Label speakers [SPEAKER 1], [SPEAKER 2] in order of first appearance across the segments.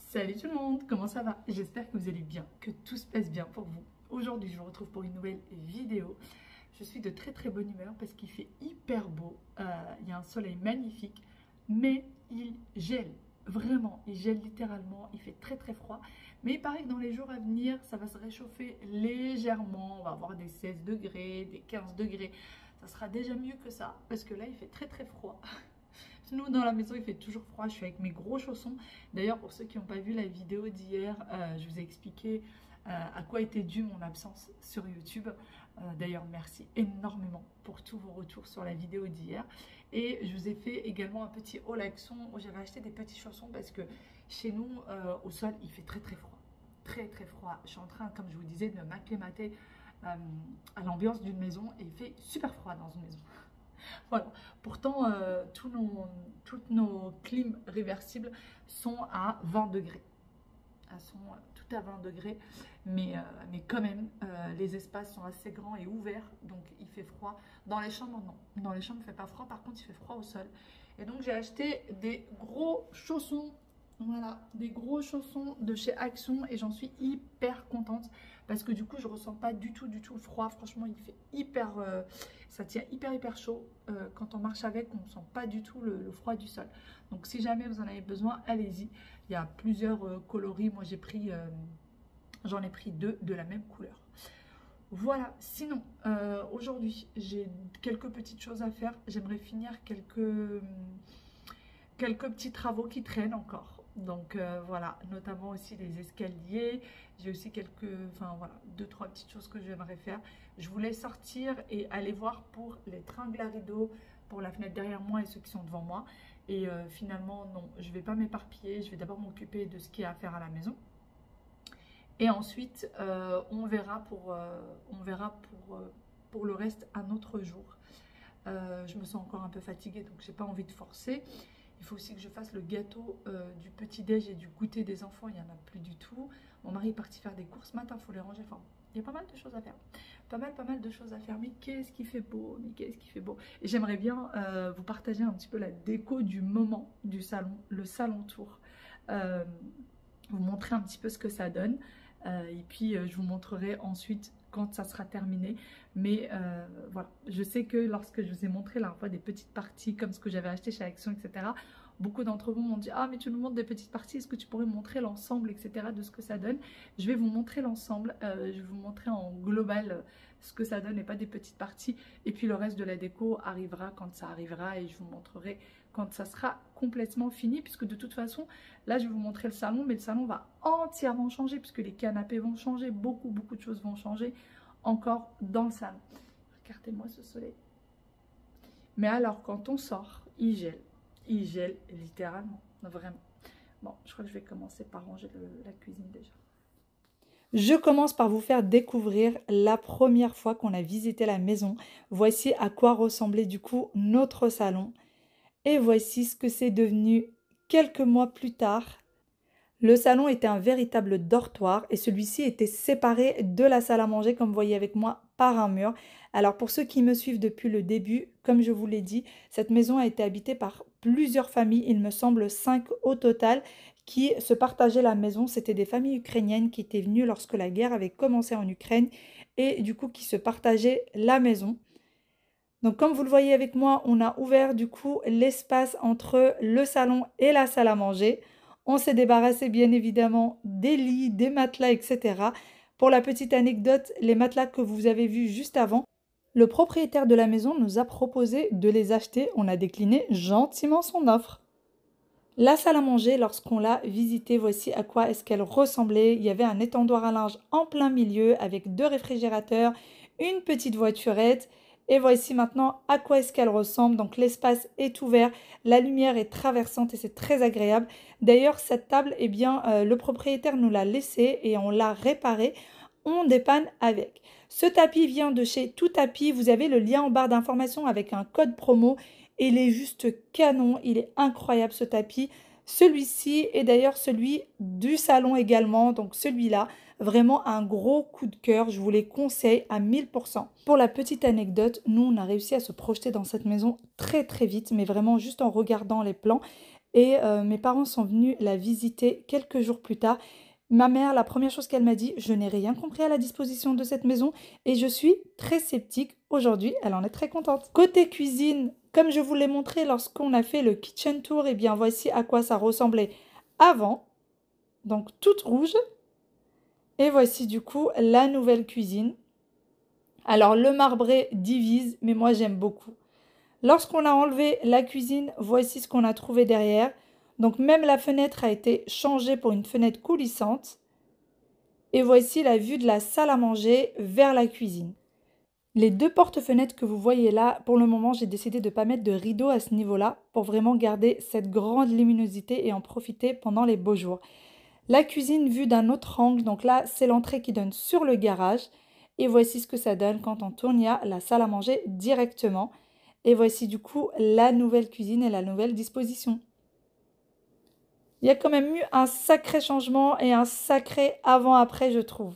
[SPEAKER 1] Salut tout le monde, comment ça va? J'espère que vous allez bien, que tout se passe bien pour vous. Aujourd'hui, je vous retrouve pour une nouvelle vidéo. Je suis de très bonne humeur parce qu'il fait hyper beau. Il y a un soleil magnifique, mais il gèle. Vraiment, il gèle littéralement. Il fait très froid. Mais il paraît que dans les jours à venir, ça va se réchauffer légèrement. On va avoir des 16 degrés, des 15 degrés. Ça sera déjà mieux que ça parce que là, il fait très froid. Nous, dans la maison, il fait toujours froid. Je suis avec mes gros chaussons. D'ailleurs, pour ceux qui n'ont pas vu la vidéo d'hier, je vous ai expliqué à quoi était due mon absence sur YouTube. D'ailleurs, merci énormément pour tous vos retours sur la vidéo d'hier. Et je vous ai fait également un petit haul action où j'avais acheté des petits chaussons parce que chez nous, au sol, il fait très froid. Très froid. Je suis en train, comme je vous disais, de m'acclimater à l'ambiance d'une maison et il fait super froid dans une maison. Voilà, pourtant toutes nos clims réversibles sont à 20 degrés. Elles sont toutes à 20 degrés, mais quand même, les espaces sont assez grands et ouverts, donc il fait froid. Dans les chambres, non. Dans les chambres, il ne fait pas froid, par contre, il fait froid au sol. Et donc, j'ai acheté des gros chaussons. Voilà, des gros chaussons de chez Action et j'en suis hyper contente parce que du coup je ressens pas du tout le froid. Franchement, il fait ça tient hyper chaud. Quand on marche avec, on ne sent pas du tout le froid du sol. Donc si jamais vous en avez besoin, allez-y. Il y a plusieurs coloris. Moi j'en ai pris 2 de la même couleur. Voilà, sinon aujourd'hui j'ai quelques petites choses à faire. J'aimerais finir quelques petits travaux qui traînent encore. Donc voilà, notamment aussi les escaliers. J'ai aussi voilà, 2-3 petites choses que j'aimerais faire. Je voulais sortir et aller voir pour les tringles à rideaux, pour la fenêtre derrière moi et ceux qui sont devant moi. Et finalement, non, je ne vais pas m'éparpiller. Je vais d'abord m'occuper de ce qu'il y a à faire à la maison. Et ensuite, on verra pour le reste un autre jour. Je me sens encore un peu fatiguée, donc je n'ai pas envie de forcer. Il faut aussi que je fasse le gâteau du petit-déj et du goûter des enfants. Il n'y en a plus du tout. Mon mari est parti faire des courses ce matin, il faut les ranger. Enfin, il y a pas mal de choses à faire. Pas mal de choses à faire. Mais qu'est-ce qui fait beau? Mais qu'est-ce qui fait beau? Et j'aimerais bien vous partager un petit peu la déco du moment du salon, le salon tour. Vous montrer un petit peu ce que ça donne. Et puis, je vous montrerai ensuite quand ça sera terminé. Mais voilà, je sais que lorsque je vous ai montré la fois des petites parties comme ce que j'avais acheté chez Action, etc., beaucoup d'entre vous m'ont dit « Ah, mais tu nous montres des petites parties, est-ce que tu pourrais montrer l'ensemble, etc. de ce que ça donne ?» Je vais vous montrer l'ensemble, je vais vous montrer en global ce que ça donne et pas des petites parties. Et puis le reste de la déco arrivera quand ça arrivera et je vous montrerai quand ça sera complètement fini, puisque de toute façon, là je vais vous montrer le salon, mais le salon va entièrement changer puisque les canapés vont changer, beaucoup de choses vont changer encore dans le salon. Regardez-moi ce soleil. Mais alors quand on sort, il gèle littéralement, vraiment. Bon, je crois que je vais commencer par ranger la cuisine déjà. Je commence par vous faire découvrir la première fois qu'on a visité la maison. Voici à quoi ressemblait du coup notre salon. Et voici ce que c'est devenu quelques mois plus tard. Le salon était un véritable dortoir et celui-ci était séparé de la salle à manger, comme vous voyez avec moi, par un mur. Alors pour ceux qui me suivent depuis le début, comme je vous l'ai dit, cette maison a été habitée par plusieurs familles, il me semble 5 au total, qui se partageaient la maison. C'était des familles ukrainiennes qui étaient venues lorsque la guerre avait commencé en Ukraine et du coup qui se partageaient la maison. Donc comme vous le voyez avec moi, on a ouvert du coup l'espace entre le salon et la salle à manger. On s'est débarrassé bien évidemment des lits, des matelas, etc. Pour la petite anecdote, les matelas que vous avez vus juste avant, le propriétaire de la maison nous a proposé de les acheter. On a décliné gentiment son offre. La salle à manger, lorsqu'on l'a visitée, voici à quoi est-ce qu'elle ressemblait. Il y avait un étendoir à linge en plein milieu avec 2 réfrigérateurs, une petite voiturette Et voici maintenant à quoi est-ce qu'elle ressemble. Donc l'espace est ouvert, la lumière est traversante et c'est très agréable. D'ailleurs cette table, eh bien, le propriétaire nous l'a laissée et on l'a réparée. On dépanne avec. Ce tapis vient de chez Tout Tapis. Vous avez le lien en barre d'information avec un code promo. Il est juste canon, il est incroyable ce tapis. Celui-ci est d'ailleurs celui du salon également, donc celui-là, vraiment un gros coup de cœur, je vous les conseille à 1000%. Pour la petite anecdote, nous on a réussi à se projeter dans cette maison très vite, mais vraiment juste en regardant les plans. Et mes parents sont venus la visiter quelques jours plus tard. Ma mère, la première chose qu'elle m'a dit, je n'ai rien compris à la disposition de cette maison et je suis très sceptique. Aujourd'hui, elle en est très contente. Côté cuisine, comme je vous l'ai montré lorsqu'on a fait le kitchen tour, et bien voici à quoi ça ressemblait avant. Donc toute rouge. Et voici du coup la nouvelle cuisine. Alors le marbré divise, mais moi j'aime beaucoup. Lorsqu'on a enlevé la cuisine, voici ce qu'on a trouvé derrière. Donc même la fenêtre a été changée pour une fenêtre coulissante. Et voici la vue de la salle à manger vers la cuisine. Les deux portes-fenêtres que vous voyez là, pour le moment, j'ai décidé de ne pas mettre de rideau à ce niveau-là pour vraiment garder cette grande luminosité et en profiter pendant les beaux jours. La cuisine vue d'un autre angle, donc là, c'est l'entrée qui donne sur le garage. Et voici ce que ça donne quand on tourne, il y a la salle à manger directement. Et voici du coup la nouvelle cuisine et la nouvelle disposition. Il y a quand même eu un sacré changement et un sacré avant-après, je trouve.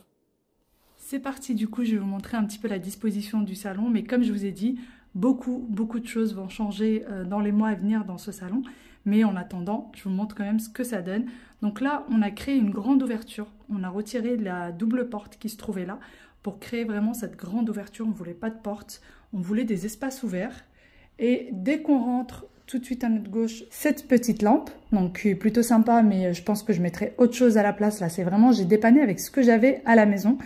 [SPEAKER 1] C'est parti, du coup, je vais vous montrer un petit peu la disposition du salon. Mais comme je vous ai dit, beaucoup de choses vont changer dans les mois à venir dans ce salon. Mais en attendant, je vous montre quand même ce que ça donne. Donc là, on a créé une grande ouverture. On a retiré la double porte qui se trouvait là pour créer vraiment cette grande ouverture. On ne voulait pas de porte, on voulait des espaces ouverts. Et dès qu'on rentre tout de suite à notre gauche, cette petite lampe, donc qui est plutôt sympa, mais je pense que je mettrai autre chose à la place. Là, c'est vraiment, j'ai dépanné avec ce que j'avais à la maison.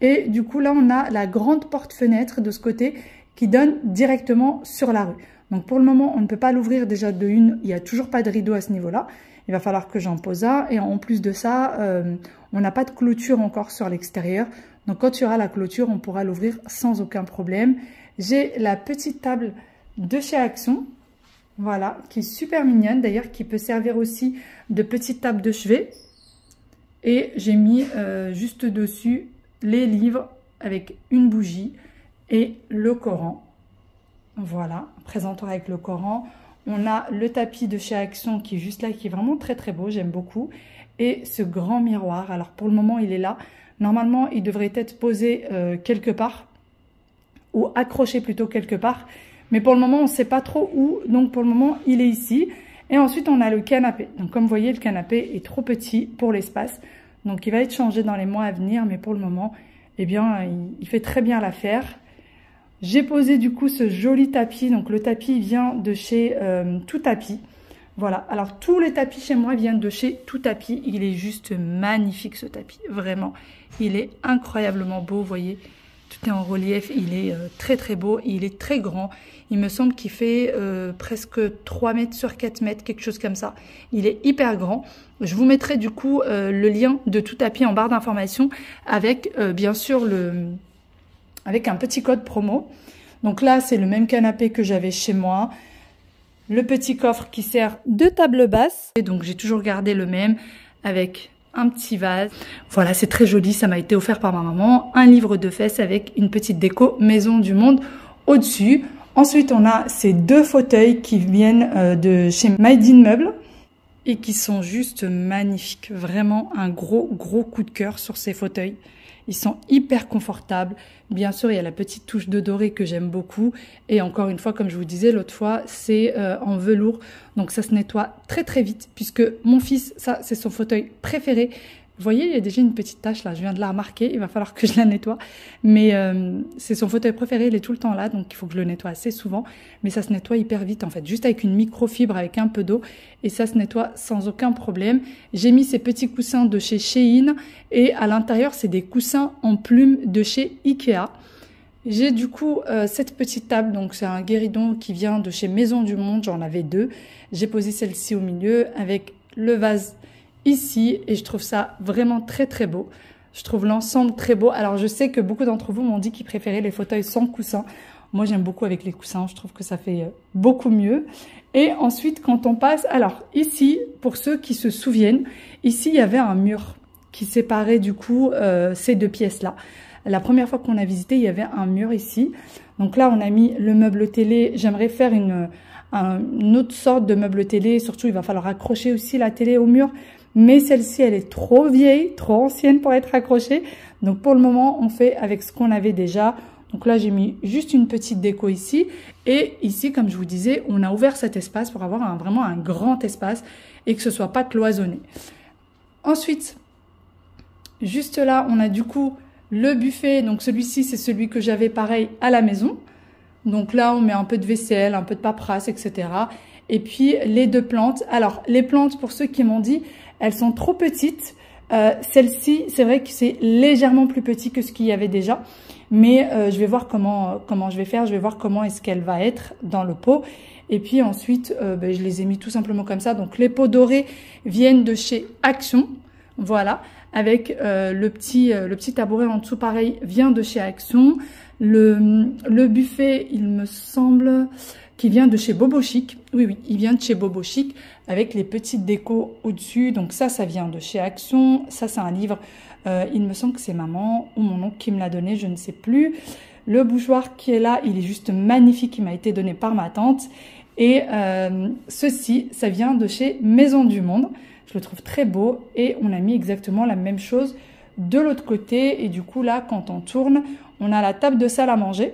[SPEAKER 1] Et du coup, là, on a la grande porte-fenêtre de ce côté qui donne directement sur la rue. Donc pour le moment, on ne peut pas l'ouvrir déjà de une. Il n'y a toujours pas de rideau à ce niveau-là. Il va falloir que j'en pose un. Et en plus de ça, on n'a pas de clôture encore sur l'extérieur. Donc quand il y aura la clôture, on pourra l'ouvrir sans aucun problème. J'ai la petite table de chez Action. Voilà, qui est super mignonne. D'ailleurs, qui peut servir aussi de petite table de chevet. Et j'ai mis juste dessus les livres avec une bougie et le Coran. Voilà, présentoir avec le Coran. On a le tapis de chez Action qui est juste là, qui est vraiment très beau, j'aime beaucoup. Et ce grand miroir, alors pour le moment il est là. Normalement il devrait être posé quelque part, ou accroché plutôt quelque part. Mais pour le moment on ne sait pas trop où, donc pour le moment il est ici. Et ensuite on a le canapé. Donc comme vous voyez, le canapé est trop petit pour l'espace. Donc il va être changé dans les mois à venir, mais pour le moment, eh bien, il fait très bien l'affaire. J'ai posé du coup ce joli tapis. Donc le tapis vient de chez Tout Tapis. Voilà, alors tous les tapis chez moi viennent de chez Tout Tapis. Il est juste magnifique ce tapis, vraiment. Il est incroyablement beau, vous voyez. Tout est en relief, il est très beau, il est très grand. Il me semble qu'il fait presque 3 mètres sur 4 mètres, quelque chose comme ça. Il est hyper grand. Je vous mettrai du coup le lien de Tout Tapis en barre d'information avec bien sûr avec un petit code promo. Donc là, c'est le même canapé que j'avais chez moi. Le petit coffre qui sert de table basse. Et donc j'ai toujours gardé le même avec un petit vase. Voilà, c'est très joli, ça m'a été offert par ma maman. Un livre de fesses avec une petite déco Maison du Monde au-dessus. Ensuite, on a ces deux fauteuils qui viennent de chez Made in Meubles et qui sont juste magnifiques. Vraiment un gros coup de cœur sur ces fauteuils. Ils sont hyper confortables. Bien sûr, il y a la petite touche de doré que j'aime beaucoup. Et encore une fois, comme je vous disais l'autre fois, c'est en velours. Donc ça se nettoie très vite puisque mon fils, ça c'est son fauteuil préféré. Vous voyez, il y a déjà une petite tache là, je viens de la remarquer, il va falloir que je la nettoie. Mais c'est son fauteuil préféré, il est tout le temps là, donc il faut que je le nettoie assez souvent. Mais ça se nettoie hyper vite en fait, juste avec une microfibre, avec un peu d'eau. Et ça se nettoie sans aucun problème. J'ai mis ces petits coussins de chez Shein. Et à l'intérieur, c'est des coussins en plumes de chez Ikea. J'ai du coup cette petite table, donc c'est un guéridon qui vient de chez Maison du Monde, j'en avais deux. J'ai posé celle-ci au milieu avec le vase ici et je trouve ça vraiment très beau. Je trouve l'ensemble très beau. Alors je sais que beaucoup d'entre vous m'ont dit qu'ils préféraient les fauteuils sans coussin. Moi, j'aime beaucoup avec les coussins. Je trouve que ça fait beaucoup mieux. Et ensuite, quand on passe... Alors, ici, pour ceux qui se souviennent, ici, il y avait un mur qui séparait du coup ces deux pièces-là. La première fois qu'on a visité, il y avait un mur ici. Donc là, on a mis le meuble télé. J'aimerais faire une autre sorte de meuble télé. Surtout, il va falloir accrocher aussi la télé au mur. Mais celle-ci, elle est trop vieille, trop ancienne pour être accrochée. Donc pour le moment, on fait avec ce qu'on avait déjà. Donc là, j'ai mis juste une petite déco ici. Et ici, comme je vous disais, on a ouvert cet espace pour avoir vraiment un grand espace et que ce soit pas cloisonné. Ensuite, juste là, on a du coup le buffet. Donc celui-ci, c'est celui que j'avais pareil à la maison. Donc là, on met un peu de vaisselle, un peu de paperasse, etc. Et puis les deux plantes. Alors, les plantes, pour ceux qui m'ont dit, elles sont trop petites. Celle-ci, c'est vrai que c'est légèrement plus petit que ce qu'il y avait déjà. Mais je vais voir comment je vais faire. Je vais voir comment est-ce qu'elle va être dans le pot. Et puis ensuite, je les ai mis tout simplement comme ça. Donc les pots dorés viennent de chez Action. Voilà. Avec le petit tabouret en dessous, pareil, vient de chez Action. Le buffet, il me semble... qui vient de chez Bobo Chic. Oui, oui, il vient de chez Bobo Chic avec les petites décos au-dessus. Donc ça vient de chez Action. Ça, c'est un livre. Il me semble que c'est maman ou mon oncle qui me l'a donné, je ne sais plus. Le bougeoir qui est là, il est juste magnifique. Il m'a été donné par ma tante. Et ceci, ça vient de chez Maison du Monde. Je le trouve très beau. Et on a mis exactement la même chose de l'autre côté. Et du coup, là, quand on tourne, on a la table de salle à manger.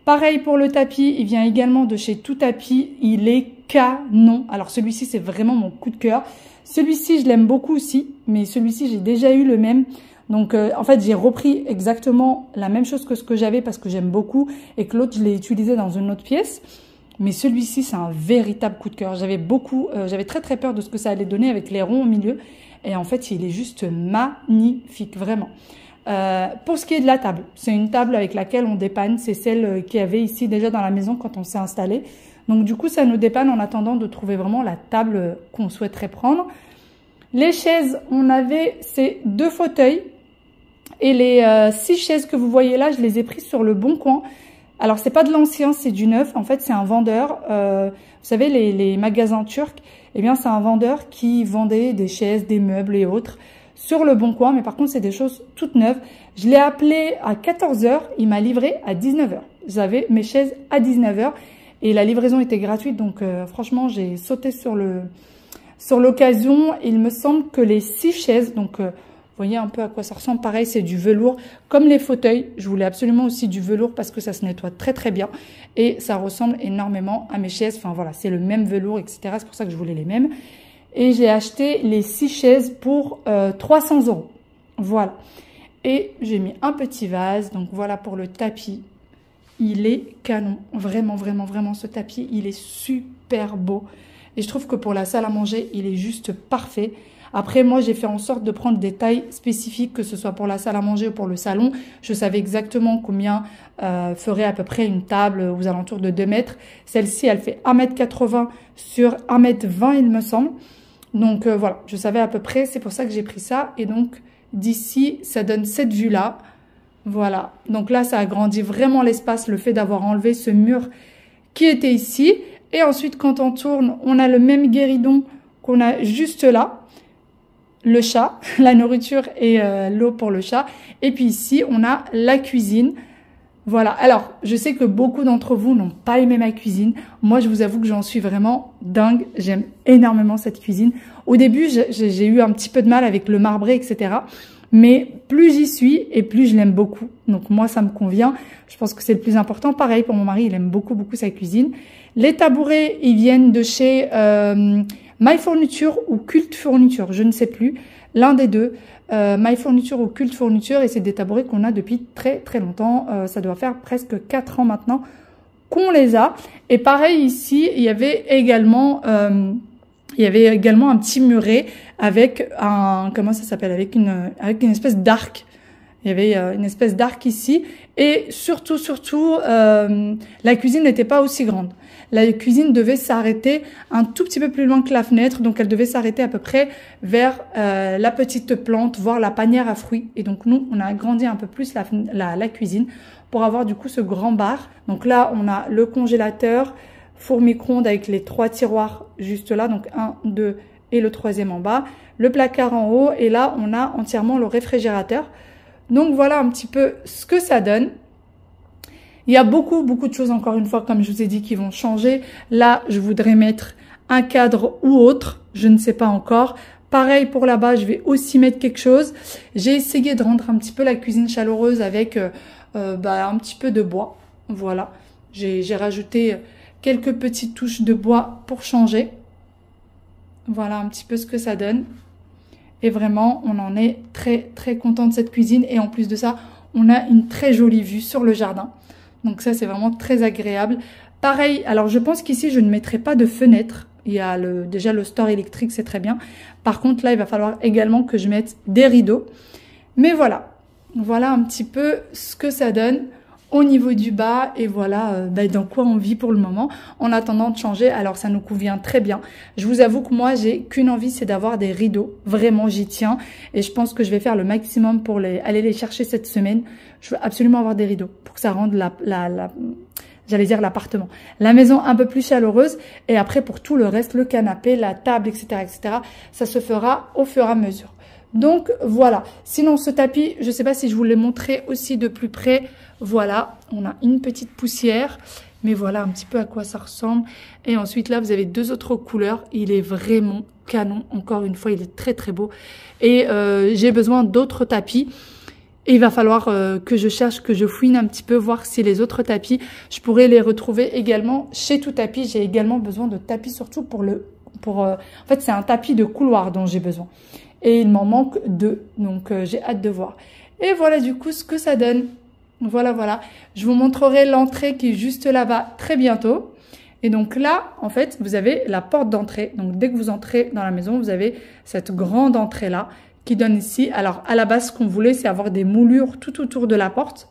[SPEAKER 1] Pareil pour le tapis, il vient également de chez Tout Tapis, il est canon. Alors celui-ci, c'est vraiment mon coup de cœur. Celui-ci, je l'aime beaucoup aussi, mais celui-ci, j'ai déjà eu le même. Donc en fait, j'ai repris exactement la même chose que ce que j'avais parce que j'aime beaucoup et que l'autre, je l'ai utilisé dans une autre pièce. Mais celui-ci, c'est un véritable coup de cœur. J'avais très très peur de ce que ça allait donner avec les ronds au milieu. Et en fait, il est juste magnifique, vraiment. Pour ce qui est de la table, c'est une table avec laquelle on dépanne, c'est celle qu'il y avait ici déjà dans la maison quand on s'est installé. Donc du coup, ça nous dépanne en attendant de trouver vraiment la table qu'on souhaiterait prendre. Les chaises, on avait ces deux fauteuils et les 6 chaises que vous voyez là, je les ai prises sur le Bon Coin. Alors c'est pas de l'ancien, c'est du neuf. En fait, c'est un vendeur. Vous savez, les magasins turcs, eh bien c'est un vendeur qui vendait des chaises, des meubles et autres sur le Bon Coin, mais par contre, c'est des choses toutes neuves. Je l'ai appelé à 14 h, il m'a livré à 19 h. J'avais mes chaises à 19 h et la livraison était gratuite, donc franchement, j'ai sauté sur l'occasion. Il me semble que les 6 chaises, donc vous voyez un peu à quoi ça ressemble. Pareil, c'est du velours, comme les fauteuils. Je voulais absolument aussi du velours parce que ça se nettoie très très bien et ça ressemble énormément à mes chaises. Enfin voilà, c'est le même velours, etc. C'est pour ça que je voulais les mêmes. Et j'ai acheté les 6 chaises pour 300 €. Voilà. Et j'ai mis un petit vase. Donc voilà pour le tapis. Il est canon. Vraiment, vraiment, vraiment, ce tapis, il est super beau. Et je trouve que pour la salle à manger, il est juste parfait. Après, moi, j'ai fait en sorte de prendre des tailles spécifiques, que ce soit pour la salle à manger ou pour le salon. Je savais exactement combien ferait à peu près une table aux alentours de 2 mètres. Celle-ci, elle fait 1,80 m sur 1,20 m, il me semble. Donc voilà, je savais à peu près, c'est pour ça que j'ai pris ça. Et donc d'ici, ça donne cette vue-là. Voilà, donc là, ça agrandit vraiment l'espace, le fait d'avoir enlevé ce mur qui était ici. Et ensuite, quand on tourne, on a le même guéridon qu'on a juste là. Le chat, la nourriture et l'eau pour le chat. Et puis ici, on a la cuisine. Voilà, alors je sais que beaucoup d'entre vous n'ont pas aimé ma cuisine. Moi, je vous avoue que j'en suis vraiment dingue. J'aime énormément cette cuisine. Au début, j'ai eu un petit peu de mal avec le marbré, etc. Mais plus j'y suis et plus je l'aime beaucoup. Donc moi, ça me convient. Je pense que c'est le plus important. Pareil pour mon mari, il aime beaucoup, beaucoup sa cuisine. Les tabourets, ils viennent de chez My Fourniture ou Culte Fourniture, je ne sais plus. L'un des deux. My Fourniture ou Culte Fourniture, et c'est des tabourets qu'on a depuis très très longtemps. Ça doit faire presque 4 ans maintenant qu'on les a. Et pareil ici, il y avait également un petit muret avec un, comment ça s'appelle, avec une espèce d'arc. Il y avait une espèce d'arc ici. Et surtout, la cuisine n'était pas aussi grande. la cuisine devait s'arrêter un tout petit peu plus loin que la fenêtre. Donc, elle devait s'arrêter à peu près vers la petite plante, voire la panière à fruits. Et donc, nous, on a agrandi un peu plus la cuisine pour avoir du coup ce grand bar. Donc là, on a le congélateur, four micro-ondes avec les 3 tiroirs juste là. Donc 1, 2 et le 3e en bas. Le placard en haut. Et là, on a entièrement le réfrigérateur. Donc voilà un petit peu ce que ça donne. Il y a beaucoup de choses, encore une fois, comme je vous ai dit, qui vont changer. Là, je voudrais mettre un cadre ou autre. Je ne sais pas encore. Pareil pour là-bas, je vais aussi mettre quelque chose. J'ai essayé de rendre un petit peu la cuisine chaleureuse avec un petit peu de bois. Voilà. J'ai rajouté quelques petites touches de bois pour changer. Voilà un petit peu ce que ça donne. Et vraiment, on en est très content de cette cuisine. Et en plus de ça, on a une très jolie vue sur le jardin. Donc ça, c'est vraiment très agréable. Pareil, alors je pense qu'ici, je ne mettrai pas de fenêtre. Il y a déjà le store électrique, c'est très bien. Par contre, là, il va falloir également que je mette des rideaux. Mais voilà. Voilà un petit peu ce que ça donne au niveau du bas. Et voilà dans quoi on vit pour le moment. En attendant de changer, alors ça nous convient très bien. Je vous avoue que moi, j'ai qu'une envie, c'est d'avoir des rideaux. Vraiment, j'y tiens. Et je pense que je vais faire le maximum pour aller les chercher cette semaine. Je veux absolument avoir des rideaux pour que ça rende j'allais dire l'appartement, la maison un peu plus chaleureuse. Et après, pour tout le reste, le canapé, la table, etc., ça se fera au fur et à mesure. Donc, voilà. Sinon, ce tapis, je ne sais pas si je vous l'ai montré aussi de plus près. Voilà, on a une petite poussière. Mais voilà un petit peu à quoi ça ressemble. Et ensuite, là, vous avez 2 autres couleurs. Il est vraiment canon. Encore une fois, il est très beau. Et j'ai besoin d'autres tapis. Et il va falloir que je cherche, que je fouine un petit peu, voir si les autres tapis, je pourrais les retrouver également chez Tout Tapis. J'ai également besoin de tapis, surtout en fait, c'est un tapis de couloir dont j'ai besoin. Et il m'en manque 2, donc j'ai hâte de voir. Et voilà du coup ce que ça donne. Voilà. Je vous montrerai l'entrée qui est juste là-bas très bientôt. Et donc là, en fait, vous avez la porte d'entrée. Donc dès que vous entrez dans la maison, vous avez cette grande entrée-là qui donne ici. Alors, à la base, ce qu'on voulait, c'est avoir des moulures tout autour de la porte.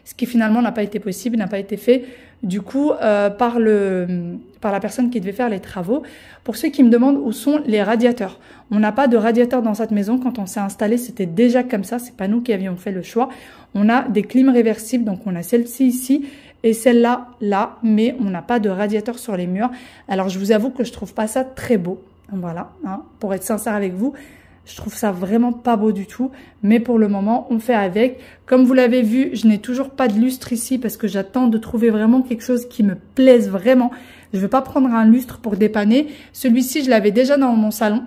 [SPEAKER 1] Ce qui finalement n'a pas été possible, n'a pas été fait du coup par la personne qui devait faire les travaux. Pour ceux qui me demandent où sont les radiateurs. On n'a pas de radiateur dans cette maison. Quand on s'est installé, c'était déjà comme ça. C'est pas nous qui avions fait le choix. On a des clims réversibles. Donc, on a celle-ci ici et celle-là, là. Mais on n'a pas de radiateur sur les murs. Alors, je vous avoue que je trouve pas ça très beau. Voilà, hein, pour être sincère avec vous. Je trouve ça vraiment pas beau du tout. Mais pour le moment, on fait avec. Comme vous l'avez vu, je n'ai toujours pas de lustre ici parce que j'attends de trouver vraiment quelque chose qui me plaise vraiment. Je ne veux pas prendre un lustre pour dépanner. Celui-ci, je l'avais déjà dans mon salon.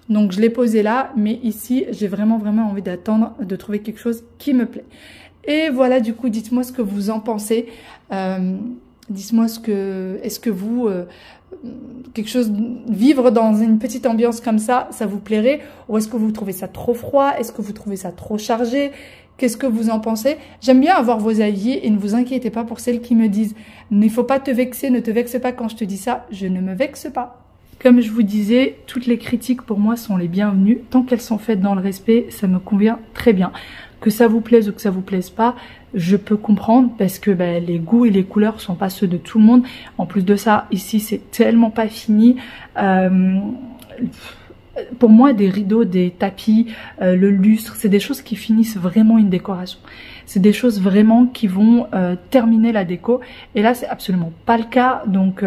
[SPEAKER 1] Donc, je l'ai posé là. Mais ici, j'ai vraiment envie d'attendre, de trouver quelque chose qui me plaît. Et voilà, du coup, dites-moi ce que vous en pensez. Dites-moi est-ce que vous... quelque chose, vivre dans une petite ambiance comme ça vous plairait? Ou est-ce que vous trouvez ça trop froid? Est-ce que vous trouvez ça trop chargé? Qu'est-ce que vous en pensez? J'aime bien avoir vos avis et ne vous inquiétez pas pour celles qui me disent « Il ne faut pas te vexer, ne te vexe pas quand je te dis ça. » Je ne me vexe pas. Comme je vous disais, toutes les critiques pour moi sont les bienvenues. Tant qu'elles sont faites dans le respect, ça me convient très bien. Que ça vous plaise ou que ça vous plaise pas, je peux comprendre parce que les goûts et les couleurs sont pas ceux de tout le monde. En plus de ça, ici c'est tellement pas fini. Pour moi, des rideaux, des tapis, le lustre, c'est des choses qui finissent vraiment une décoration. C'est des choses vraiment qui vont terminer la déco. Et là, c'est absolument pas le cas. Donc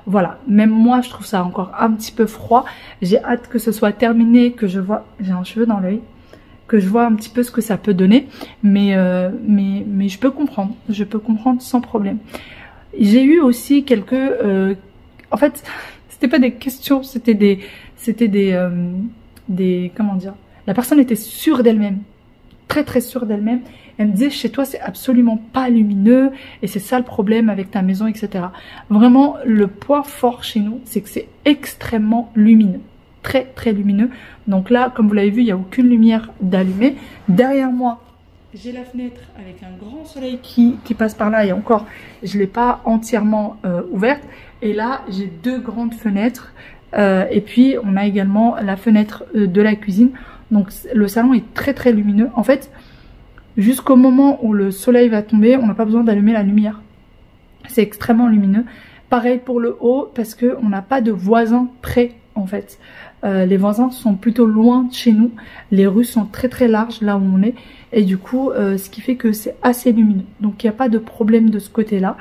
[SPEAKER 1] voilà, même moi, je trouve ça encore un petit peu froid. J'ai hâte que ce soit terminé, que je vois... J'ai un cheveu dans l'œil. Que je vois un petit peu ce que ça peut donner. Mais je peux comprendre. Je peux comprendre sans problème. J'ai eu aussi quelques... en fait, c'était pas des questions, c'était des comment dire, la personne était sûre d'elle-même, très sûre d'elle-même. Elle me disait, chez toi c'est absolument pas lumineux et c'est ça le problème avec ta maison, etc. Vraiment, le point fort chez nous, c'est que c'est extrêmement lumineux, très lumineux. Donc là, comme vous l'avez vu, il n'y a aucune lumière d'allumée. Derrière moi, j'ai la fenêtre avec un grand soleil qui passe par là et encore, je ne l'ai pas entièrement ouverte. Et là, j'ai 2 grandes fenêtres. Et puis, on a également la fenêtre de la cuisine. Donc, le salon est très lumineux. En fait, jusqu'au moment où le soleil va tomber, on n'a pas besoin d'allumer la lumière. C'est extrêmement lumineux. Pareil pour le haut, parce qu'on n'a pas de voisins près en fait. Les voisins sont plutôt loin de chez nous. Les rues sont très très larges là où on est. Et du coup, ce qui fait que c'est assez lumineux. Donc il n'y a pas de problème de ce côté-là.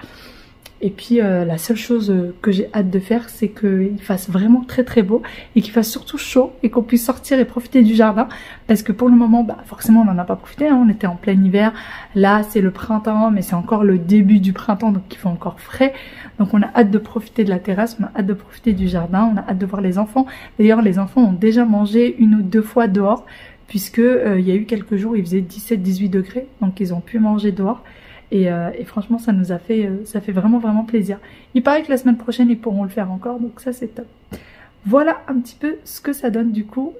[SPEAKER 1] Et puis la seule chose que j'ai hâte de faire, c'est qu'il fasse vraiment très très beau et qu'il fasse surtout chaud et qu'on puisse sortir et profiter du jardin. Parce que pour le moment, bah, forcément on n'en a pas profité, hein. On était en plein hiver. Là c'est le printemps, mais c'est encore le début du printemps, donc il fait encore frais. Donc on a hâte de profiter de la terrasse, on a hâte de profiter du jardin, on a hâte de voir les enfants. D'ailleurs les enfants ont déjà mangé 1 ou 2 fois dehors, puisque il y a eu quelques jours il faisait 17-18 degrés, donc ils ont pu manger dehors. Et franchement ça nous a fait, ça fait vraiment plaisir. Il paraît que la semaine prochaine ils pourront le faire encore, donc ça c'est top. Voilà un petit peu ce que ça donne du coup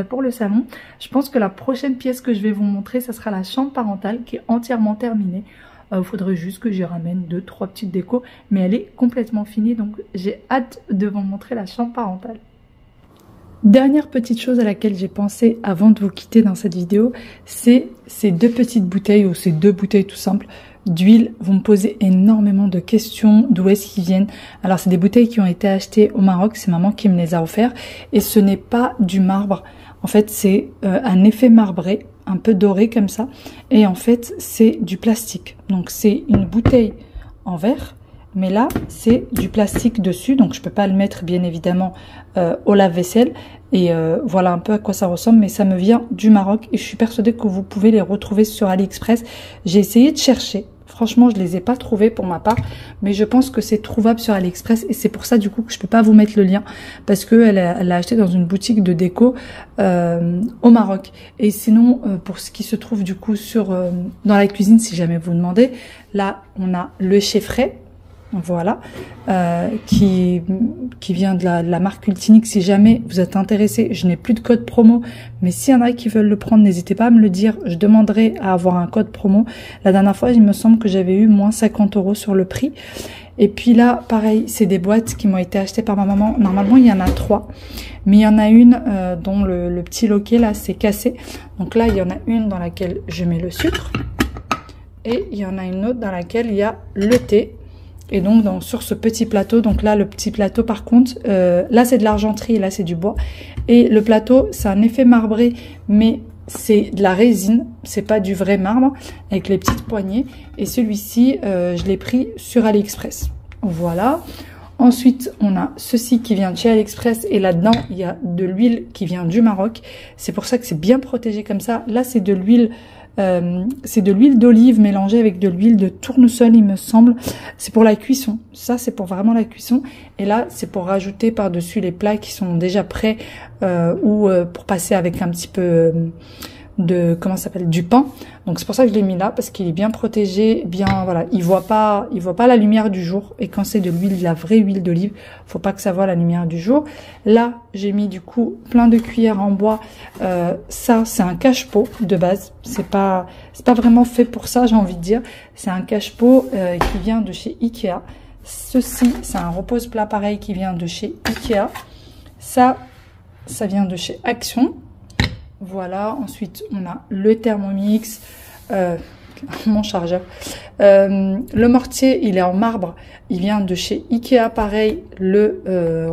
[SPEAKER 1] pour le salon. Je pense que la prochaine pièce que je vais vous montrer, ça sera la chambre parentale qui est entièrement terminée. Il faudrait juste que j'y ramène 2-3 petites décos, mais elle est complètement finie, donc j'ai hâte de vous montrer la chambre parentale. Dernière petite chose à laquelle j'ai pensé avant de vous quitter dans cette vidéo, c'est ces 2 petites bouteilles, ou ces 2 bouteilles tout simples d'huile. Vous me posez énormément de questions, d'où est-ce qu'ils viennent. Alors c'est des bouteilles qui ont été achetées au Maroc, c'est maman qui me les a offertes, et ce n'est pas du marbre. En fait c'est un effet marbré, un peu doré comme ça, et en fait c'est du plastique. Donc c'est une bouteille en verre, mais là c'est du plastique dessus, donc je peux pas le mettre bien évidemment au lave-vaisselle. Et voilà un peu à quoi ça ressemble, mais ça me vient du Maroc et je suis persuadée que vous pouvez les retrouver sur AliExpress. J'ai essayé de chercher, franchement je les ai pas trouvés pour ma part, mais je pense que c'est trouvable sur AliExpress et c'est pour ça du coup que je peux pas vous mettre le lien, parce que elle l'a acheté dans une boutique de déco au Maroc. Et sinon pour ce qui se trouve du coup sur dans la cuisine, si jamais vous demandez, là on a le Cheffray. Voilà, qui vient de la marque Ultinique. Si jamais vous êtes intéressé, je n'ai plus de code promo, mais s'il y en a qui veulent le prendre, n'hésitez pas à me le dire, je demanderai à avoir un code promo. La dernière fois, il me semble que j'avais eu moins 50 € sur le prix. Et puis là, pareil, c'est des boîtes qui m'ont été achetées par ma maman. Normalement, il y en a 3, mais il y en a une dont le petit loquet là, c'est cassé. Donc là, il y en a une dans laquelle je mets le sucre, et il y en a une autre dans laquelle il y a le thé. Et donc sur ce petit plateau, donc là le petit plateau par contre, là c'est de l'argenterie et là c'est du bois. Et le plateau c'est un effet marbré, mais c'est de la résine, c'est pas du vrai marbre, avec les petites poignées. Et celui-ci, je l'ai pris sur AliExpress. Voilà. Ensuite, on a ceci qui vient de chez AliExpress et là-dedans, il y a de l'huile qui vient du Maroc. C'est pour ça que c'est bien protégé comme ça. Là, c'est de l'huile d'olive mélangée avec de l'huile de tournesol, il me semble. C'est pour la cuisson. Ça, c'est pour vraiment la cuisson. Et là, c'est pour rajouter par-dessus les plats qui sont déjà prêts ou pour passer avec un petit peu de, comment ça s'appelle, du pain. Donc c'est pour ça que je l'ai mis là, parce qu'il est bien protégé, bien, voilà, il voit pas la lumière du jour. Et quand c'est de l'huile, de la vraie huile d'olive, faut pas que ça voit la lumière du jour. Là, j'ai mis du coup plein de cuillères en bois. Ça, c'est un cache-pot de base. C'est pas vraiment fait pour ça, j'ai envie de dire. C'est un cache-pot qui vient de chez Ikea. Ceci, c'est un repose-plat pareil qui vient de chez Ikea. Ça vient de chez Action. Voilà, ensuite on a le Thermomix, mon chargeur. Le mortier, il est en marbre, il vient de chez Ikea, pareil. Le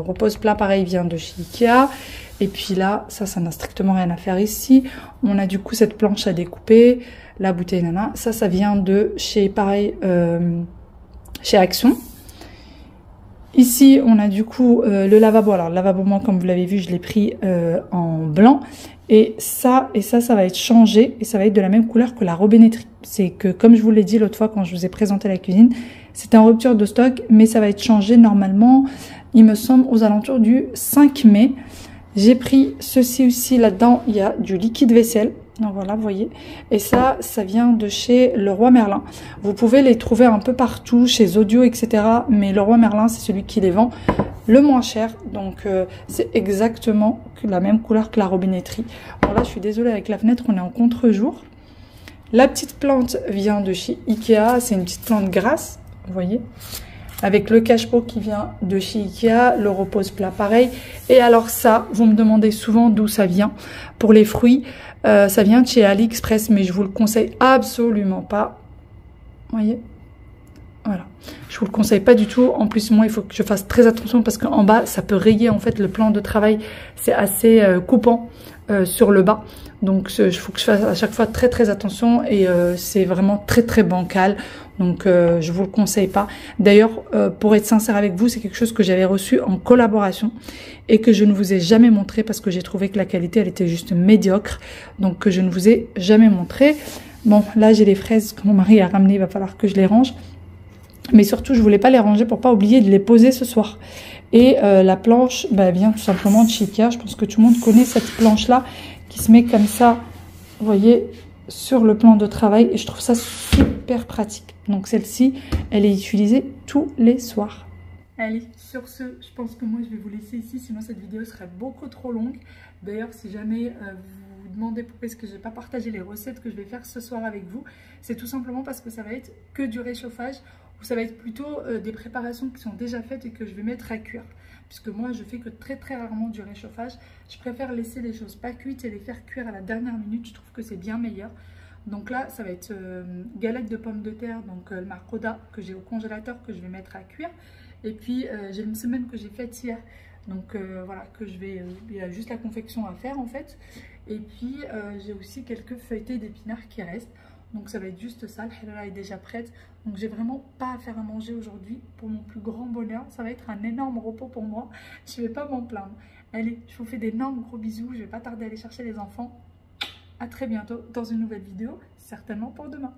[SPEAKER 1] repose-plat, pareil, vient de chez Ikea. Et puis là, ça n'a strictement rien à faire ici. On a du coup cette planche à découper, la bouteille nana. Ça vient de chez, pareil, chez Action. Ici, on a du coup le lavabo. Alors, le lavabo, moi, comme vous l'avez vu, je l'ai pris en blanc. Et ça va être changé. Et ça va être de la même couleur que la robinetterie. C'est que, comme je vous l'ai dit l'autre fois quand je vous ai présenté la cuisine, c'était en rupture de stock. Mais ça va être changé normalement, il me semble, aux alentours du 5 mai. J'ai pris ceci aussi. Là-dedans, il y a du liquide vaisselle. Donc voilà, vous voyez. Et ça vient de chez Leroy Merlin. Vous pouvez les trouver un peu partout, chez Audio, etc. Mais Leroy Merlin, c'est celui qui les vend le moins cher. Donc c'est exactement la même couleur que la robinetterie. Alors là, je suis désolée avec la fenêtre, on est en contre-jour. La petite plante vient de chez Ikea. C'est une petite plante grasse, vous voyez. Avec le cache-pot qui vient de chez Ikea, le repose-plat pareil. Et alors ça, vous me demandez souvent d'où ça vient. Pour les fruits, ça vient de chez AliExpress, mais je vous le conseille absolument pas. Vous voyez, Voilà, je vous le conseille pas du tout. En plus, moi, il faut que je fasse très attention parce qu'en bas, ça peut rayer en fait le plan de travail. C'est assez coupant sur le bas. Donc, il faut que je fasse à chaque fois très attention et c'est vraiment très bancal. Donc, je vous le conseille pas. D'ailleurs, pour être sincère avec vous, c'est quelque chose que j'avais reçu en collaboration et que je ne vous ai jamais montré parce que j'ai trouvé que la qualité, elle était juste médiocre. Donc, que je ne vous ai jamais montré. Bon, là, j'ai les fraises que mon mari a ramenées. Il va falloir que je les range. Mais surtout, je voulais pas les ranger pour pas oublier de les poser ce soir. Et la planche vient tout simplement de chez Ikea. Je pense que tout le monde connaît cette planche-là qui se met comme ça, vous voyez, sur le plan de travail. Et je trouve ça super pratique. Donc celle-ci, elle est utilisée tous les soirs. Allez, sur ce, je pense que moi, je vais vous laisser ici. Sinon, cette vidéo serait beaucoup trop longue. D'ailleurs, si jamais vous vous demandez pourquoi est-ce que je n'ai pas partagé les recettes que je vais faire ce soir avec vous, c'est tout simplement parce que ça va être que du réchauffage. Ou ça va être plutôt des préparations qui sont déjà faites et que je vais mettre à cuire. Puisque moi, je fais que très rarement du réchauffage. Je préfère laisser les choses pas cuites et les faire cuire à la dernière minute. Je trouve que c'est bien meilleur. Donc là, ça va être galette de pommes de terre, donc le marcoda que j'ai au congélateur que je vais mettre à cuire. Et puis, j'ai une semaine que j'ai faite hier. Donc voilà, que je vais... il y a juste la confection à faire en fait. Et puis, j'ai aussi quelques feuilletés d'épinards qui restent. Donc ça va être juste ça, le halala est déjà prête. Donc j'ai vraiment pas à faire à manger aujourd'hui pour mon plus grand bonheur. Ça va être un énorme repos pour moi. Je vais pas m'en plaindre. Allez, je vous fais d'énormes gros bisous. Je vais pas tarder à aller chercher les enfants. À très bientôt dans une nouvelle vidéo, certainement pour demain.